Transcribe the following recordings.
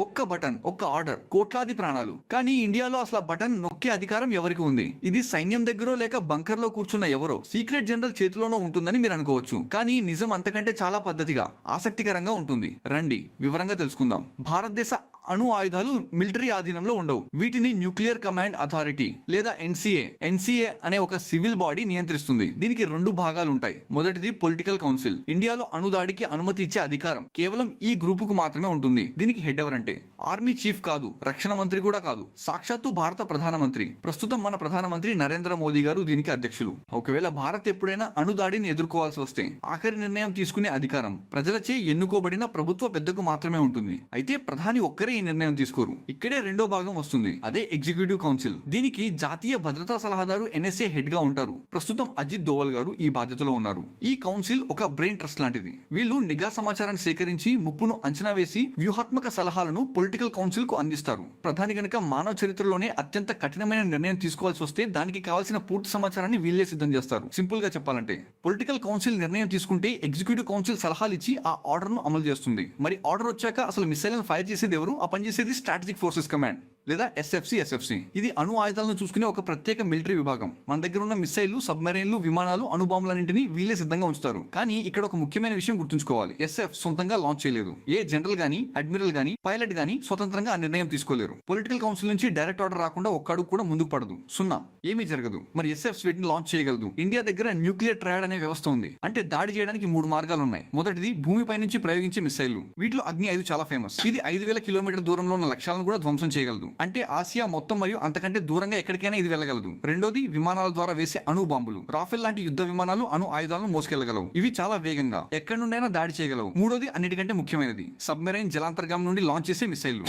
ఒక్క బటన్, ఒక్క ఆర్డర్, కోట్లాది ప్రాణాలు. కానీ ఇండియాలో అసలు ఆ బటన్ నొక్కే అధికారం ఎవరికి ఉంది? ఇది సైన్యం దగ్గర లేక బంకర్ లో కూర్చున్న ఎవరో సీక్రెట్ జనరల్ చేతిలోనో ఉంటుందని మీరు అనుకోవచ్చు. కానీ నిజం అంతకంటే చాలా పద్ధతిగా, ఆసక్తికరంగా ఉంటుంది. రండి వివరంగా తెలుసుకుందాం. భారతదేశ అణు ఆయుధాలు మిలిటరీ ఆధీనంలో ఉండవు. వీటిని న్యూక్లియర్ కమాండ్ అథారిటీ లేదా ఎన్సీఏ అనే ఒక సివిల్ బాడీ నియంత్రిస్తుంది. దీనికి రెండు భాగాలు ఉంటాయి. మొదటిది పొలిటికల్ కౌన్సిల్. ఇండియాలో అణుదాడికి అనుమతి ఇచ్చే అధికారం కేవలం ఈ గ్రూప్ కు మాత్రమే ఉంటుంది. దీనికి హెడ్ ఎవరంటే ఆర్మీ చీఫ్ కాదు, రక్షణ మంత్రి కూడా కాదు, సాక్షాత్తు భారత ప్రధానమంత్రి. ప్రస్తుతం మన ప్రధానమంత్రి నరేంద్ర మోదీ గారు దీనికి అధ్యక్షులు. ఒకవేళ భారత్ ఎప్పుడైనా అణుదాడిని ఎదుర్కోవాల్సి వస్తే ఆఖరి నిర్ణయం తీసుకునే అధికారం ప్రజలచే ఎన్నుకోబడిన ప్రభుత్వ పెద్దకు మాత్రమే ఉంటుంది. అయితే ప్రధాని ఒక్కరే ఈ నిర్ణయం తీసుకోరు. ఇక్కడే రెండో భాగం వస్తుంది, అదే ఎగ్జిక్యూటివ్ కౌన్సిల్. దీనికి జాతీయ భద్రతా సలహాదారు ఎన్ఎస్ఏ హెడ్ గా ఉంటారు. ప్రస్తుతం అజిత్ దోవల్ గారు ఈ బాధ్యతలో ఉన్నారు. ఈ కౌన్సిల్ ఒక బ్రెయిన్ ట్రస్ట్ లాంటిది. వీళ్ళు నిఘా సమాచారాన్ని సేకరించి ముప్పును అంచనా వేసి వ్యూహాత్మక సలహాలను పొలిటికల్ కౌన్సిల్ కు అందిస్తారు. ప్రధాని గనుక మానవ చరిత్రలోనే అత్యంత కఠినమైన నిర్ణయం తీసుకోవాల్సి వస్తే దానికి కావాల్సిన పూర్తి సమాచారాన్ని వీళ్ళే సిద్ధం చేస్తారు. సింపుల్ గా చెప్పాలంటే పొలిటికల్ కౌన్సిల్ నిర్ణయం తీసుకుంటే ఎగ్జిక్యూటివ్ కౌన్సిల్ సలహాలు ఇచ్చి ఆ ఆర్డర్ ను అమలు చేస్తుంది. మరి ఆర్డర్ వచ్చాక అసలు మిసైల్ ఫైర్ చేసేది ఎవరు? ఆ పనిచేసేది స్ట్రాటజిక్ ఫోర్సెస్ కమాండ్ లేదా ఎస్ఎఫ్సి. ఇది అణు ఆయుధాలను చూసుకునే ఒక ప్రత్యేక మిలిటరీ విభాగం. మన దగ్గర ఉన్న మిసైళ్లు, సబ్మెరైన్లు, విమానాలు, అణుబాంబులన్నింటినీ వీళ్ళే సిద్ధంగా ఉంచుతారు. కానీ ఇక్కడ ఒక ముఖ్యమైన విషయం గుర్తుంచుకోవాలి. ఎస్ఎఫ్ సొంతంగా లాంచ్ చేయలేదు. ఏ జనరల్ గానీ, అడ్మిరల్ గానీ, పైలట్ గానీ స్వతంత్రంగా ఆ నిర్ణయం తీసుకోలేరు. పొలిటికల్ కౌన్సిల్ నుంచి డైరెక్ట్ ఆర్డర్ రాకుండా ఒక్క అడుగు కూడా ముందుకు పడదు. సున్నా, ఏమీ జరగదు. మరి ఎస్ఎఫ్ వీటిని లాంచ్ చేయగలదు. ఇండియా దగ్గర న్యూక్లియర్ ట్రయాడ్ అనే వ్యవస్థ ఉంది. అంటే దాడి చేయడానికి మూడు మార్గాలు ఉన్నాయి. మొదటిది భూమిపై నుంచి ప్రయోగించే మిసైళ్లు. వీటిలో అగ్ని 5 చాలా ఫేమస్. ఇది 5000 కిలోమీటర్ల దూరంలో ఉన్న లక్ష్యాలను కూడా ధ్వంసం చేయగలదు. అంటే ఆసియా మొత్తం మరియు అంతకంటే దూరంగా ఎక్కడికైనా ఇది వెళ్ళగలదు. రెండోది విమానాల ద్వారా వేసే అణు బాంబులు. రాఫెల్ లాంటి యుద్ధ విమానాలు అణు ఆయుధాలను మోసుకెళ్లగలవు. ఇవి చాలా వేగంగా ఎక్కడి నుండైనా దాడి చేయగలవు. మూడోది అన్నిటికంటే ముఖ్యమైనది సబ్మెరైన్ జలాంతర్గామి నుండి లాంచ్ చేసే మిసైళ్లు.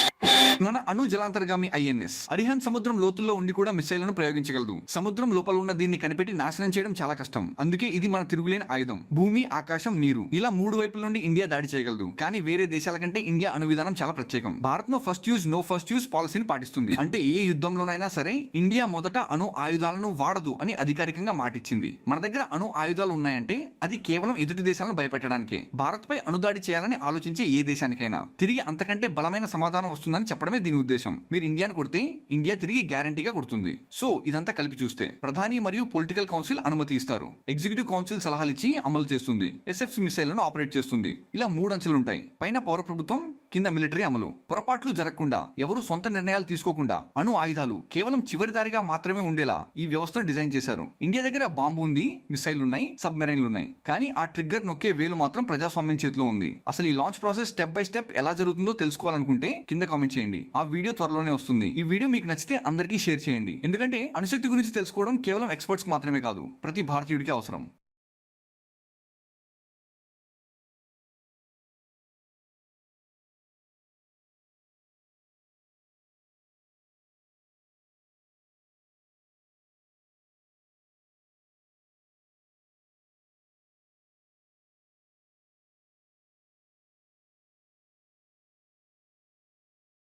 మన అణు జలాంతర్గామి ఐఎన్ఎస్ అరిహంత్ సముద్రం లోతుల్లో ఉండి కూడా మిసైళ్లను ప్రయోగించగలదు. సముద్రం లోపల ఉన్న దీన్ని కనిపెట్టి నాశనం చేయడం చాలా కష్టం. అందుకే ఇది మన తిరుగులేని ఆయుధం. భూమి, ఆకాశం, నీరు ఇలా మూడు వైపుల నుండి ఇండియా దాడి చేయగలదు. కానీ వేరే దేశాల కంటే ఇండియా అణు విధానం చాలా ప్రత్యేకం. Bharat no first use, no first use పాలసీని పాటిస్తుంది. అంటే ఏ యుద్ధంలోనైనా సరే ఇండియా మొదట అణు ఆయుధాలను వాడదు అని అధికారికంగా మాటిచ్చింది. మన దగ్గర అణు ఆయుధాలు ఉన్నాయంటే అది కేవలం ఎదుటి దేశాలను భయపెట్టడానికే. భారత్ పై అణుదాడి చేయాలని ఆలోచించే ఏ దేశానికైనా తిరిగి అంతకంటే బలమైన సమాధానం వస్తుందని చెప్పడమే దీని ఉద్దేశం. మీరు ఇండియాను కొడితే ఇండియా తిరిగి గ్యారంటీగా కొడుతుంది. సో ఇదంతా కలిపి చూస్తే ప్రధాని మరియు పొలిటికల్ కౌన్సిల్ అనుమతి ఇస్తారు. ఎగ్జిక్యూటివ్ కౌన్సిల్ సలహాలు ఇచ్చి అమలు చేస్తుంది. ఎస్ఎఫ్ మిసైళ్లను ఆపరేట్ చేస్తుంది. ఇలా 3 అంచెలు ఉంటాయి. పైన పౌర ప్రభుత్వం, కింద మిలిటరీ అమలు. పొరపాట్లు జరగకుండా, ఎవరు సొంత నిర్ణయాలు తీసుకోకుండా అణు ఆయుధాలు కేవలం చివరి దారిగా మాత్రమే ఉండేలా ఈ వ్యవస్థను డిజైన్ చేశారు. ఇండియా దగ్గర బాంబు ఉంది, మిసైల్ ఉన్నాయి, సబ్మెరైన్లు ఉన్నాయి. కానీ ఆ ట్రిగ్గర్ నొక్కే వేలు మాత్రం ప్రజాస్వామ్యం చేతిలో ఉంది. అసలు ఈ launch process step by step ఎలా జరుగుతుందో తెలుసుకోవాలనుకుంటే కింద కామెంట్ చేయండి. ఆ వీడియో త్వరలోనే వస్తుంది. ఈ వీడియో మీకు నచ్చితే అందరికీ షేర్ చేయండి. ఎందుకంటే అణుశక్తి గురించి తెలుసుకోవడం కేవలం ఎక్స్పర్ట్స్ మాత్రమే కాదు, ప్రతి భారతీయుడికి అవసరం.